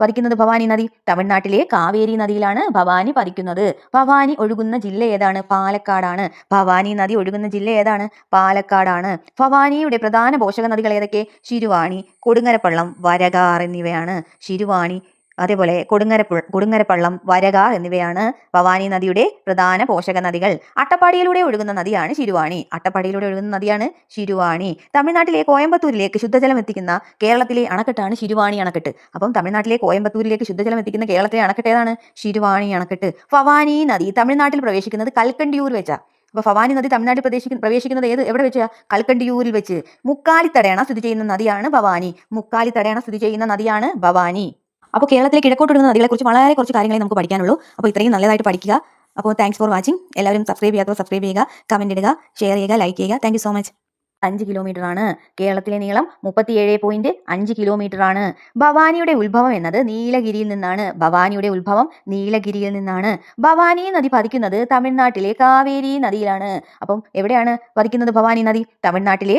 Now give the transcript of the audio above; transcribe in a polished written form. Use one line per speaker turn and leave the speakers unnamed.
പതിക്കുന്നത് ഭവാനി നദി? തമിഴ്നാട്ടിലെ കാവേരി നദിയിലാണ് ഭവാനി പതിക്കുന്നത്. ഭവാനി ഒഴുകുന്ന ജില്ല ഏതാണ്? പാലക്കാടാണ്. ഭവാനി നദി ഒഴുകുന്ന ജില്ല ഏതാണ്? പാലക്കാടാണ്. ഭവാനിയുടെ പ്രധാന പോഷക നദികൾ ഏതൊക്കെ? ശിരുവാണി, കൊടുങ്ങരപ്പള്ളം, വരകാർ എന്നിവയാണ്. ശിരുവാണി, അതേപോലെ കൊടുങ്ങരപ്പള്ളം, വരകാർ എന്നിവയാണ് ഭവാനി നദിയുടെ പ്രധാന പോഷക നദികൾ. അട്ടപ്പാടിയിലൂടെ ഒഴുകുന്ന നദിയാണ് ശിരുവാണി. അട്ടപ്പാടിയിലൂടെ ഒഴുകുന്ന നദിയാണ് ശിരുവാണി. തമിഴ്നാട്ടിലെ കോയമ്പത്തൂരിലേക്ക് ശുദ്ധജലം എത്തിക്കുന്ന കേരളത്തിലെ അണക്കെട്ടാണ് ശിരുവാണി അണക്കെട്ട്. അപ്പം തമിഴ്നാട്ടിലെ കോയമ്പത്തൂരിലേക്ക് ശുദ്ധജലം എത്തിക്കുന്ന കേരളത്തിലെ അണക്കെട്ട് ഏതാണ്? ശിരുവാണി അണക്കെട്ട്. ഭവാനി നദി തമിഴ്നാട്ടിൽ പ്രവേശിക്കുന്നത് കൽക്കണ്ടിയൂർ വെച്ചാ. അപ്പൊ ഭവാനി നദി തമിഴ്നാട്ടിൽ പ്രവേശിക്കുന്നത് എവിടെ വെച്ചാ? കൽക്കണ്ടിയൂരിൽ വെച്ച്. മുക്കാലിത്തടയണ സ്ഥിതി ചെയ്യുന്ന നദിയാണ് ഭവാനി. മുക്കാലിത്തടയണ സ്ഥിതി ചെയ്യുന്ന നദിയാണ് ഭവാനി. അപ്പോൾ കേരളത്തിലെ കിഴക്കോട്ടൊഴുകുന്ന നദികളെക്കുറിച്ച് വളരെ കുറച്ച് കാര്യങ്ങളെ നമുക്ക് പഠിക്കാനുള്ളൂ. അപ്പോൾ ഇത്രയും നല്ലതായിട്ട് പഠിക്കുക. അപ്പോൾ താങ്ക്സ് ഫോർ വാച്ചിങ്. എല്ലാവരും സബ്സ്ക്രൈബ് ചെയ്യാത്തവർ സബ്സ്ക്രൈബ് ചെയ്യുക, കമന്റ് ഇടുക, ഷെയർ ചെയ്യുക, ലൈക്ക് ചെയ്യുക. Thank you so much. 5 kilometre ആണ്. കേരളത്തിലെ നീളം 37.5 കിലോമീറ്റർ ആണ്. ഭവാനിയുടെ ഉത്ഭവം എന്നത് നീലഗിരിയിൽ നിന്നാണ്. ഭവാനിയുടെ ഉത്ഭവം നീലഗിരിയിൽ നിന്നാണ്. ഭവാനി നദി പതിക്കുന്നത് തമിഴ്നാട്ടിലെ കാവേരി നദിയിലാണ്. അപ്പം എവിടെയാണ് പതിക്കുന്നത് ഭവാനി നദി? തമിഴ്നാട്ടിലെ